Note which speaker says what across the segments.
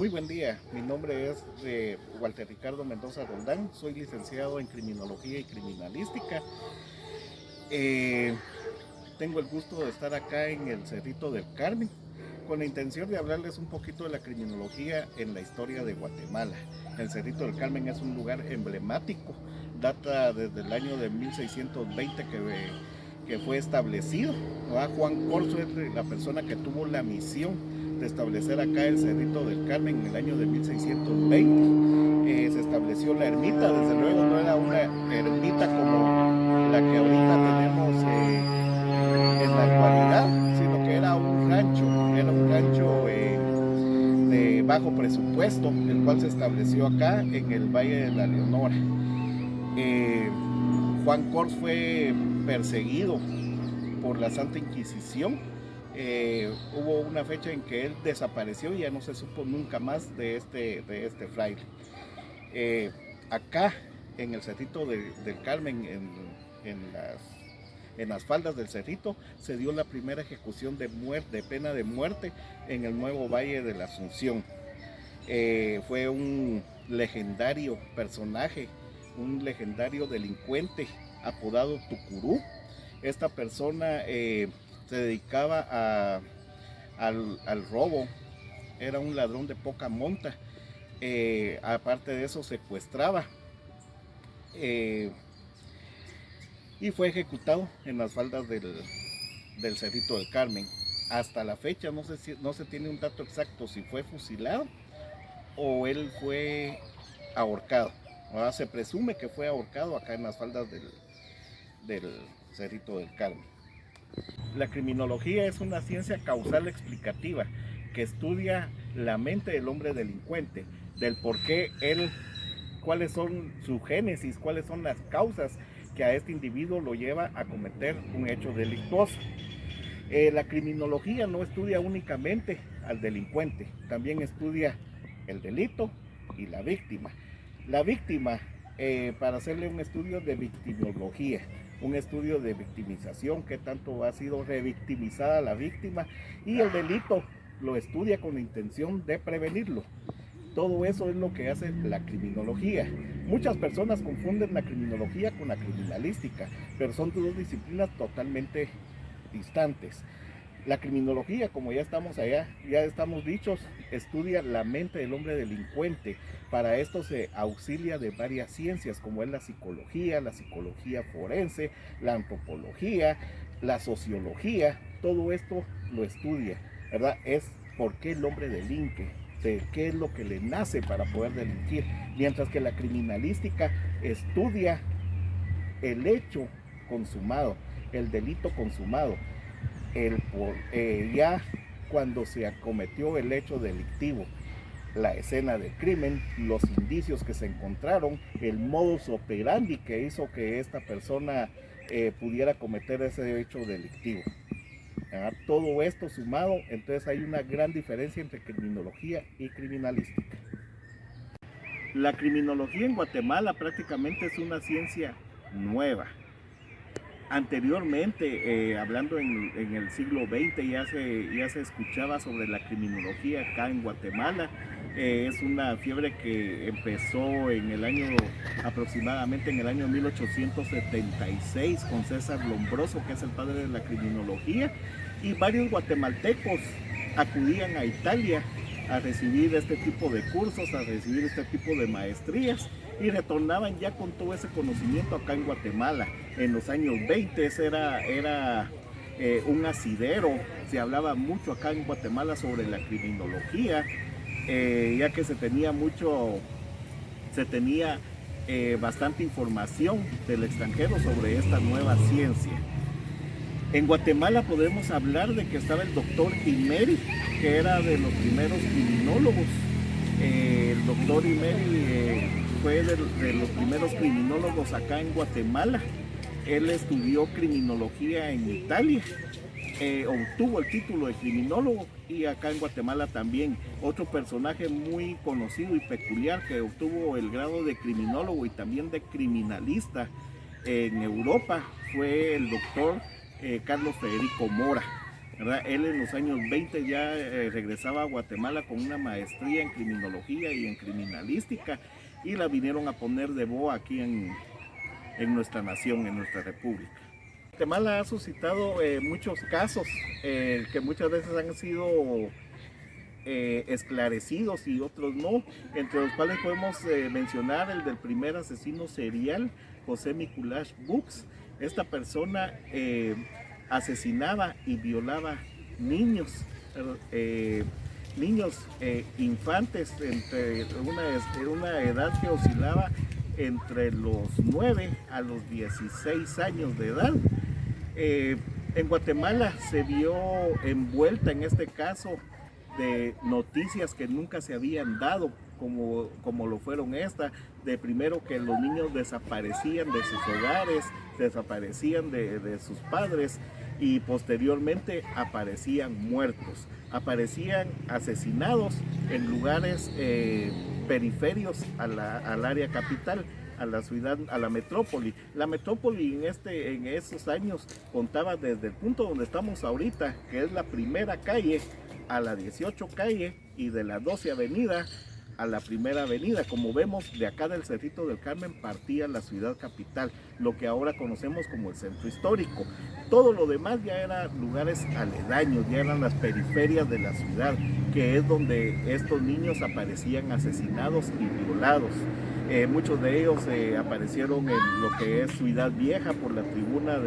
Speaker 1: Muy buen día, mi nombre es Walter Ricardo Mendoza Roldán, soy licenciado en Criminología y Criminalística. Eh, Tengo el gusto de estar acá en el Cerrito del Carmen con la intención de hablarles un poquito de la criminología en la historia de Guatemala. El Cerrito del Carmen es un lugar emblemático, data desde el año de 1620 que fue establecido. Juan Corzo es la persona que tuvo la misión de establecer acá el Cerrito del Carmen en el año de 1620. Se estableció la ermita, desde luego no era una ermita como la que ahorita tenemos en la actualidad, sino que era un rancho de bajo presupuesto, el cual se estableció acá en el Valle de la Leonora. Eh, Juan Cors fue perseguido por la Santa Inquisición. Hubo una fecha en que él desapareció y ya no se supo nunca más de este fraile. Acá en el Cerrito del Carmen, en las faldas del Cerrito, se dio la primera ejecución de pena de muerte en el nuevo Valle de la Asunción. Fue un legendario personaje, un legendario delincuente apodado Tucurú. Esta persona se dedicaba al robo, era un ladrón de poca monta. Aparte de eso, secuestraba y fue ejecutado en las faldas del Cerrito del Carmen. Hasta la fecha no se tiene un dato exacto si fue fusilado o él fue ahorcado. Ahora se presume que fue ahorcado acá en las faldas del Cerrito del Carmen. La criminología es una ciencia causal explicativa que estudia la mente del hombre delincuente, del por qué él, cuáles son su génesis, cuáles son las causas que a este individuo lo lleva a cometer un hecho delictuoso. La criminología no estudia únicamente al delincuente, también estudia el delito y la víctima. La víctima, para hacerle un estudio de victimología, un estudio de victimización, qué tanto ha sido revictimizada la víctima, y el delito lo estudia con la intención de prevenirlo. Todo eso es lo que hace la criminología. Muchas personas confunden la criminología con la criminalística, pero son dos disciplinas totalmente distantes. La criminología, como ya estamos dichos, estudia la mente del hombre delincuente. Para esto se auxilia de varias ciencias, como es la psicología forense, la antropología, la sociología. Todo esto lo estudia, ¿verdad? Es por qué el hombre delinque, de qué es lo que le nace para poder delinquir. Mientras que la criminalística estudia el hecho consumado, el delito consumado, ya cuando se acometió el hecho delictivo, la escena del crimen, los indicios que se encontraron, el modus operandi que hizo que esta persona pudiera cometer ese hecho delictivo. Todo esto sumado, entonces hay una gran diferencia entre criminología y criminalística. La criminología en Guatemala prácticamente es una ciencia nueva. Anteriormente, hablando en el siglo XX, ya se escuchaba sobre la criminología acá en Guatemala. Es una fiebre que empezó aproximadamente en el año 1876 con César Lombroso, que es el padre de la criminología, y varios guatemaltecos acudían a Italia a recibir este tipo de cursos, a recibir este tipo de maestrías, y retornaban ya con todo ese conocimiento acá en Guatemala. En los años 20 era un asidero, se hablaba mucho acá en Guatemala sobre la criminología, ya que se tenía bastante información del extranjero sobre esta nueva ciencia. En Guatemala podemos hablar de que estaba el doctor Imeri, que era de los primeros criminólogos. El doctor Imeri fue de los primeros criminólogos acá en Guatemala. Él estudió criminología en Italia, obtuvo el título de criminólogo, y acá en Guatemala también. Otro personaje muy conocido y peculiar que obtuvo el grado de criminólogo y también de criminalista en Europa fue el doctor Carlos Federico Mora. ¿verdad? Él en los años 20 ya regresaba a Guatemala con una maestría en criminología y en criminalística, y la vinieron a poner de boa aquí en nuestra nación, en nuestra república. Guatemala ha suscitado muchos casos que muchas veces han sido esclarecidos y otros no, entre los cuales podemos mencionar el del primer asesino serial, José Mikulash Bux. Esta persona asesinaba y violaba niños, infantes entre una edad que oscilaba entre los 9 a los 16 años de edad. En Guatemala se vio envuelta en este caso de noticias que nunca se habían dado, como lo fueron de primero que los niños desaparecían de sus hogares, desaparecían de sus padres, y posteriormente aparecían muertos, aparecían asesinados en lugares periferios al área capital, a la ciudad, a la metrópoli. La metrópoli en esos años contaba desde el punto donde estamos ahorita, que es la primera calle, a la 18 calle, y de la 12 avenida a la primera avenida. Como vemos, de acá del Cerrito del Carmen partía la ciudad capital, lo que ahora conocemos como el centro histórico. Todo lo demás ya eran lugares aledaños, ya eran las periferias de la ciudad, que es donde estos niños aparecían asesinados y violados. Muchos de ellos aparecieron en lo que es Ciudad Vieja por la tribuna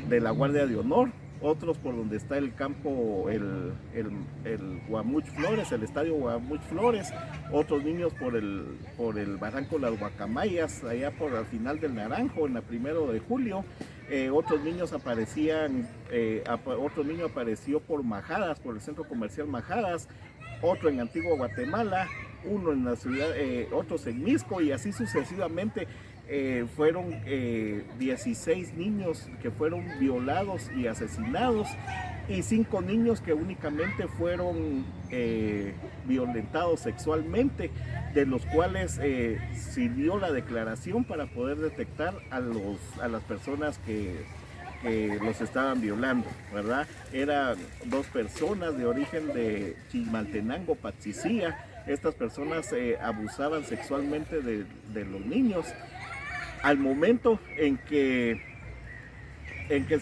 Speaker 1: de la Guardia de Honor, otros por donde está el campo, el Guamuch Flores, el estadio Guamuch Flores, otros niños por el barranco Las Guacamayas, allá por el final del Naranjo, en la 1 de julio. Otros niños aparecían, otro niño apareció por Majadas, por el centro comercial Majadas, otro en Antigua Guatemala, uno en la ciudad, otros en Misco, y así sucesivamente. Fueron 16 niños que fueron violados y asesinados, y 5 niños que únicamente fueron violentados sexualmente, de los cuales sirvió la declaración para poder detectar a las personas que los estaban violando, ¿verdad? Eran 2 personas de origen de Chimaltenango, Patzicía. Estas personas abusaban sexualmente de los niños. Al momento en que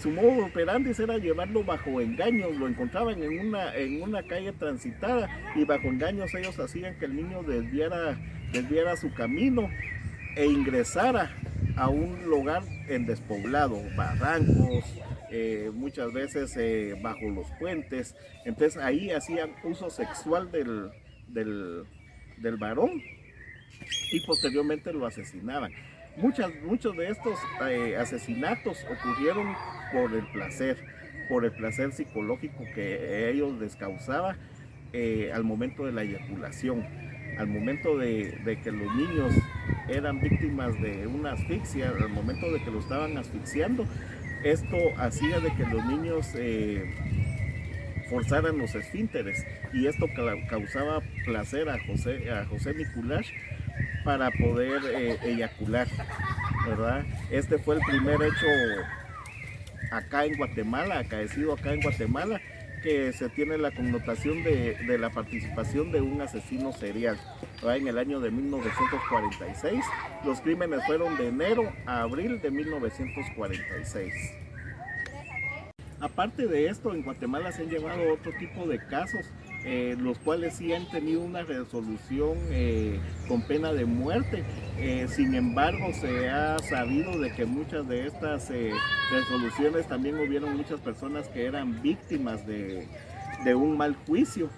Speaker 1: su modo operandi era llevarlo bajo engaños, lo encontraban en una calle transitada, y bajo engaños ellos hacían que el niño desviara su camino e ingresara a un lugar en despoblado, barrancos, muchas veces bajo los puentes. Entonces ahí hacían uso sexual del varón, y posteriormente lo asesinaban. Muchos de estos asesinatos ocurrieron por el placer psicológico que ellos les causaba al momento de la eyaculación, al momento de que los niños eran víctimas de una asfixia, al momento de que lo estaban asfixiando. Esto hacía de que los niños forzaran los esfínteres, y esto causaba placer a José Mikulash para poder eyacular, ¿verdad? Este fue el primer hecho acá en Guatemala, acaecido acá en Guatemala, que se tiene la connotación de la participación de un asesino serial, ¿verdad? En el año de 1946. Los crímenes fueron de enero a abril de 1946. Aparte de esto, en Guatemala se han llevado otro tipo de casos, los cuales sí han tenido una resolución con pena de muerte. Sin embargo, se ha sabido de que muchas de estas resoluciones también hubieron muchas personas que eran víctimas de un mal juicio,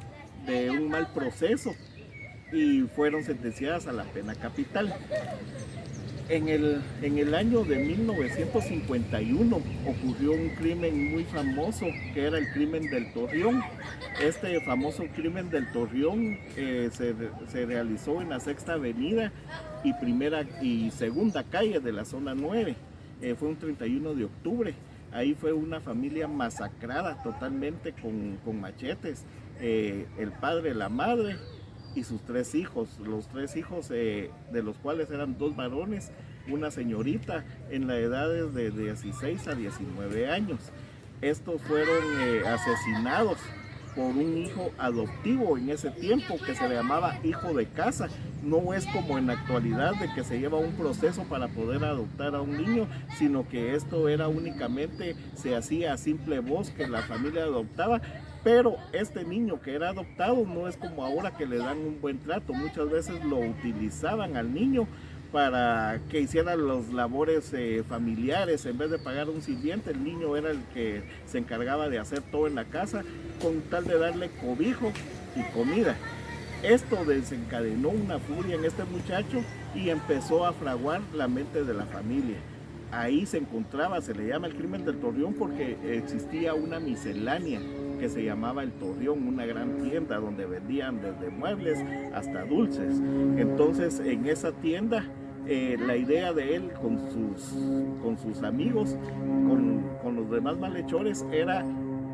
Speaker 1: de un mal proceso, y fueron sentenciadas a la pena capital. En el año de 1951 ocurrió un crimen muy famoso, que era el crimen del Torreón. Este famoso crimen del Torreón se realizó en la 6ª avenida y 1ª y 2ª calle de la zona 9. Fue un 31 de octubre. Ahí fue una familia masacrada totalmente con machetes. El padre, la madre y sus 3 hijos, los 3 hijos de los cuales eran 2 varones, una señorita en la edad de 16 a 19 años. estos fueron asesinados por un hijo adoptivo en ese tiempo que se le llamaba hijo de casa. No es como en la actualidad de que se lleva un proceso para poder adoptar a un niño, sino que esto era únicamente, se hacía a simple voz que la familia adoptaba. Pero este niño que era adoptado no es como ahora que le dan un buen trato. Muchas veces lo utilizaban al niño para que hiciera las labores familiares. En vez de pagar un sirviente, el niño era el que se encargaba de hacer todo en la casa con tal de darle cobijo y comida. Esto desencadenó una furia en este muchacho y empezó a fraguar la mente de la familia. Ahí se encontraba, se le llama el crimen del Torreón porque existía una miscelánea que se llamaba el Torreón, una gran tienda donde vendían desde muebles hasta dulces. Entonces en esa tienda la idea de él con sus amigos, con los demás malhechores, era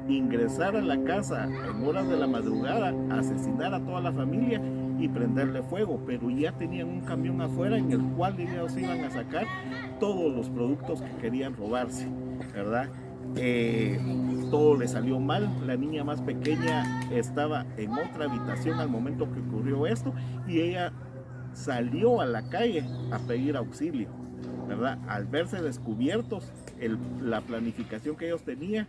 Speaker 1: ingresar a la casa en horas de la madrugada, asesinar a toda la familia y prenderle fuego, pero ya tenían un camión afuera en el cual ellos iban a sacar todos los productos que querían robarse, ¿verdad? Todo le salió mal. La niña más pequeña estaba en otra habitación al momento que ocurrió esto y ella salió a la calle a pedir auxilio, ¿verdad? Al verse descubiertos, la planificación que ellos tenían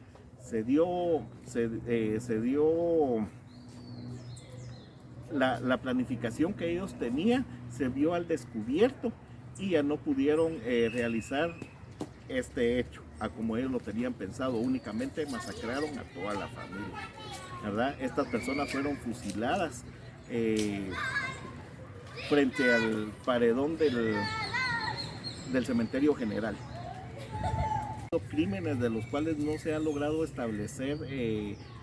Speaker 1: la planificación que ellos tenían se vio al descubierto y ya no pudieron realizar este hecho a como ellos lo tenían pensado. Únicamente masacraron a toda la familia, ¿verdad? Estas personas fueron fusiladas frente al paredón del cementerio general. Crímenes de los cuales no se ha logrado establecer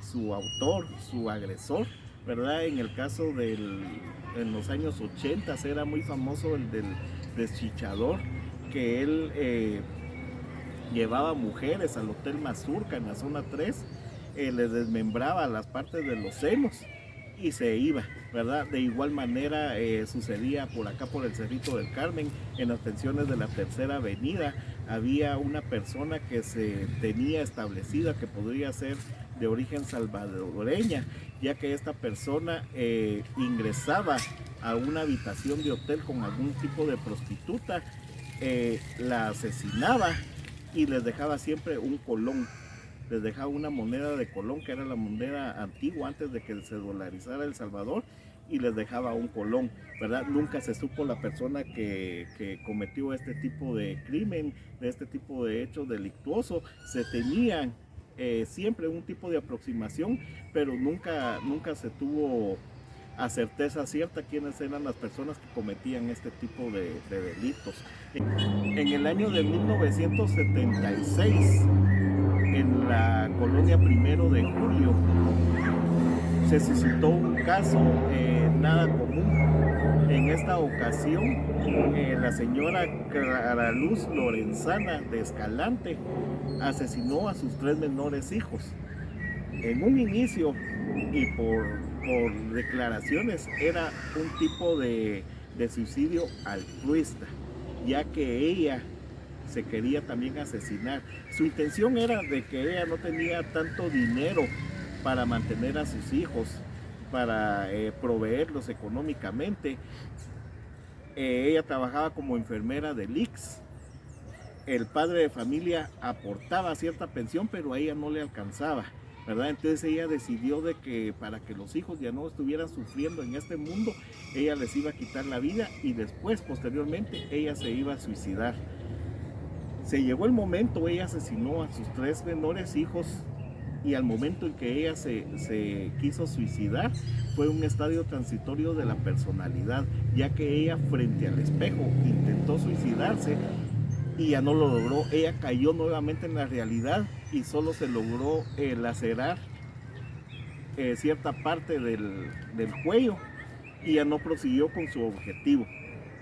Speaker 1: su autor, su agresor, ¿verdad? En el caso en los años 80 era muy famoso el del deschichador, que él llevaba mujeres al Hotel Mazurca en la zona 3, les desmembraba las partes de los senos y se iba, ¿verdad? De igual manera sucedía por acá por el Cerrito del Carmen, en las pensiones de la Tercera Avenida. Había una persona que se tenía establecida que podría ser de origen salvadoreña, ya que esta persona ingresaba a una habitación de hotel con algún tipo de prostituta, la asesinaba y les dejaba siempre un colón. Les dejaba una moneda de colón, que era la moneda antigua antes de que se dolarizara El Salvador, y les dejaba un colón, ¿verdad? Nunca se supo la persona que cometió este tipo de crimen, de este tipo de hecho delictuoso. Se tenían siempre un tipo de aproximación, pero nunca se tuvo a certeza cierta quiénes eran las personas que cometían este tipo de delitos. En el año de 1976, en la colonia 1 de Julio, se suscitó un caso nada común. En esta ocasión, la señora Claraluz Lorenzana de Escalante asesinó a sus 3 menores hijos. En un inicio y por declaraciones era un tipo de suicidio altruista, ya que ella se quería también asesinar. Su intención era de que ella no tenía tanto dinero para mantener a sus hijos, para proveerlos económicamente. Ella trabajaba como enfermera del IX. El padre de familia aportaba cierta pensión, pero a ella no le alcanzaba, ¿verdad? Entonces ella decidió de que para que los hijos ya no estuvieran sufriendo en este mundo, ella les iba a quitar la vida y después, posteriormente, ella se iba a suicidar. Se llegó el momento, ella asesinó a sus 3 menores hijos y al momento en que ella se quiso suicidar fue un estadio transitorio de la personalidad, ya que ella frente al espejo intentó suicidarse y ya no lo logró. Ella cayó nuevamente en la realidad y solo se logró lacerar cierta parte del cuello y ya no prosiguió con su objetivo,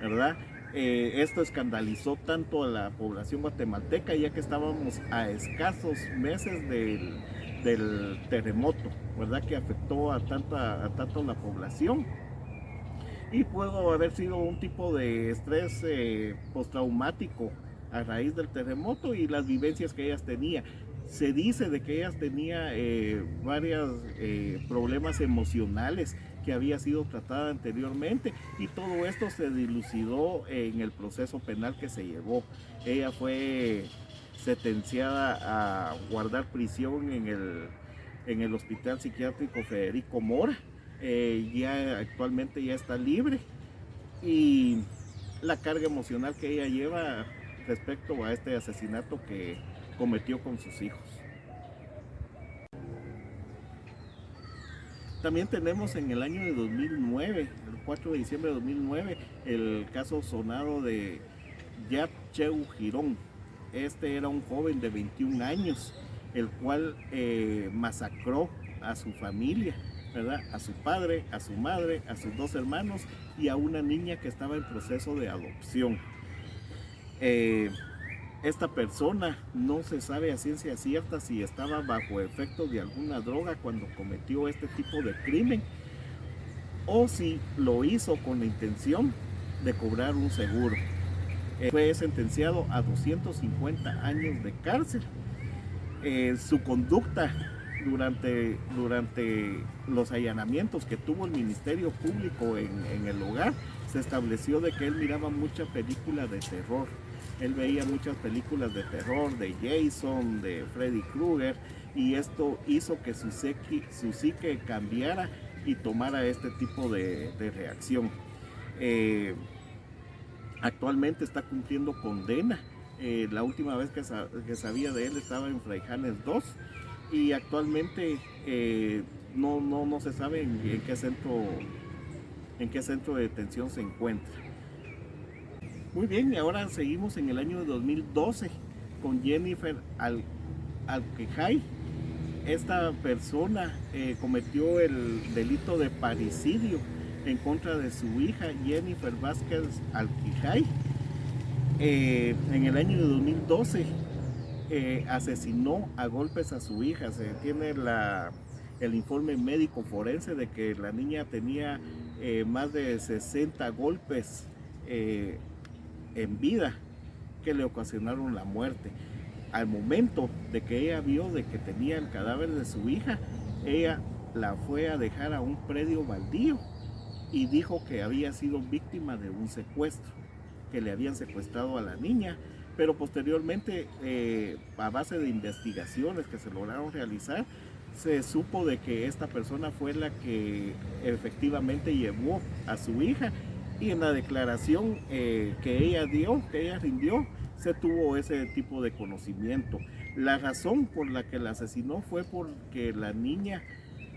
Speaker 1: ¿verdad? Esto escandalizó tanto a la población guatemalteca, ya que estábamos a escasos meses del terremoto, ¿verdad? Que afectó a tanto la población, y pudo haber sido un tipo de estrés postraumático a raíz del terremoto y las vivencias que ellas tenían. Se dice de que ella tenía varios problemas emocionales que había sido tratada anteriormente, y todo esto se dilucidó en el proceso penal que se llevó. Ella fue sentenciada a guardar prisión en el Hospital Psiquiátrico Federico Mora. Ya actualmente ya está libre, y la carga emocional que ella lleva respecto a este asesinato que cometió con sus hijos. También tenemos en el año de 2009, el 4 de diciembre de 2009, el caso sonado de Yap Cheu Girón. Este era un joven de 21 años, el cual masacró a su familia, ¿verdad? A su padre, a su madre, a sus dos hermanos y a una niña que estaba en proceso de adopción. Esta persona no se sabe a ciencia cierta si estaba bajo efectos de alguna droga cuando cometió este tipo de crimen, o si lo hizo con la intención de cobrar un seguro. Fue sentenciado a 250 años de cárcel. Su conducta durante los allanamientos que tuvo el Ministerio Público en el hogar, se estableció de que él miraba muchas películas de terror. Él veía muchas películas de terror, de Jason, de Freddy Krueger, y esto hizo que su psique cambiara y tomara este tipo de reacción. Actualmente está cumpliendo condena. La última vez que sabía de él estaba en Fraijanes 2, y actualmente no se sabe en qué centro de detención se encuentra. Muy bien, y ahora seguimos en el año de 2012 con Jennifer Alquijay. Esta persona cometió el delito de parricidio en contra de su hija Jennifer Vázquez Alquijay. En el año de 2012 asesinó a golpes a su hija. Se tiene el informe médico forense de que la niña tenía más de 60 golpes en vida que le ocasionaron la muerte. Al momento de que ella vio de que tenía el cadáver de su hija, ella la fue a dejar a un predio baldío y dijo que había sido víctima de un secuestro, que le habían secuestrado a la niña, pero posteriormente a base de investigaciones que se lograron realizar, se supo de que esta persona fue la que efectivamente llevó a su hija, y en la declaración que ella rindió, se tuvo ese tipo de conocimiento. La razón por la que la asesinó fue porque la niña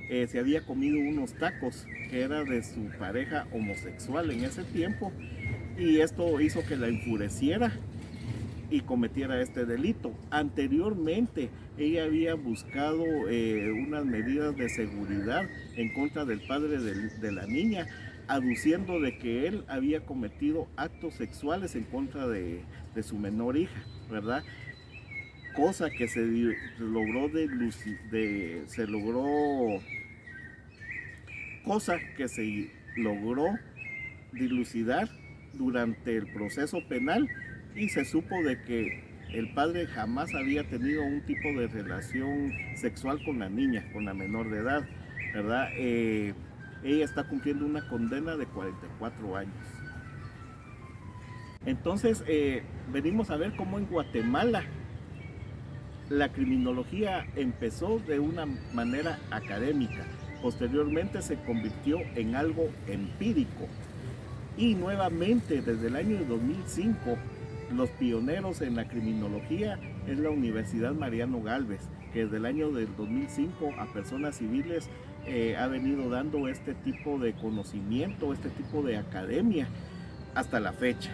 Speaker 1: se había comido unos tacos que era de su pareja homosexual en ese tiempo, y esto hizo que la enfureciera y cometiera este delito. Anteriormente ella había buscado unas medidas de seguridad en contra del padre de la niña, aduciendo de que él había cometido actos sexuales en contra de su menor hija, ¿verdad? Cosa que se logró dilucidar durante el proceso penal, y se supo de que el padre jamás había tenido un tipo de relación sexual con la niña, con la menor de edad, ¿verdad? Ella está cumpliendo una condena de 44 años. Entonces, venimos a ver cómo en Guatemala la criminología empezó de una manera académica, posteriormente se convirtió en algo empírico, y nuevamente desde el año 2005 los pioneros en la criminología es la Universidad Mariano Gálvez, que desde el año del 2005 a personas civiles ha venido dando este tipo de conocimiento, este tipo de academia hasta la fecha.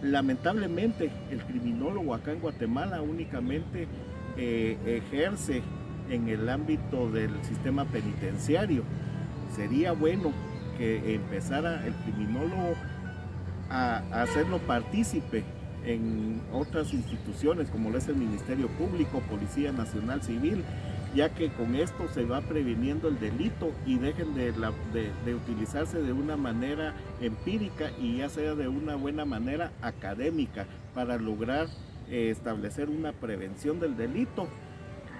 Speaker 1: Lamentablemente el criminólogo acá en Guatemala únicamente ejerce en el ámbito del sistema penitenciario. Sería bueno que empezara el criminólogo a hacerlo partícipe en otras instituciones como lo es el Ministerio Público, Policía Nacional Civil, ya que con esto se va previniendo el delito y dejen de utilizarse de una manera empírica y ya sea de una buena manera académica para lograr establecer una prevención del delito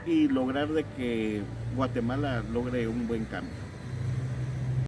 Speaker 1: y lograr de que Guatemala logre un buen cambio.